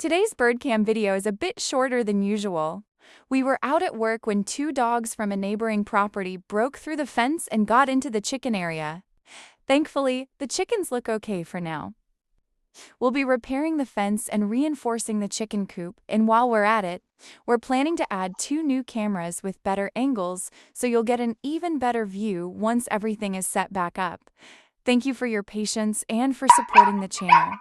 Today's bird cam video is a bit shorter than usual. We were out at work when two dogs from a neighboring property broke through the fence and got into the chicken area. Thankfully, the chickens look okay for now. We'll be repairing the fence and reinforcing the chicken coop, and while we're at it, we're planning to add 2 new cameras with better angles so you'll get an even better view once everything is set back up. Thank you for your patience and for supporting the channel.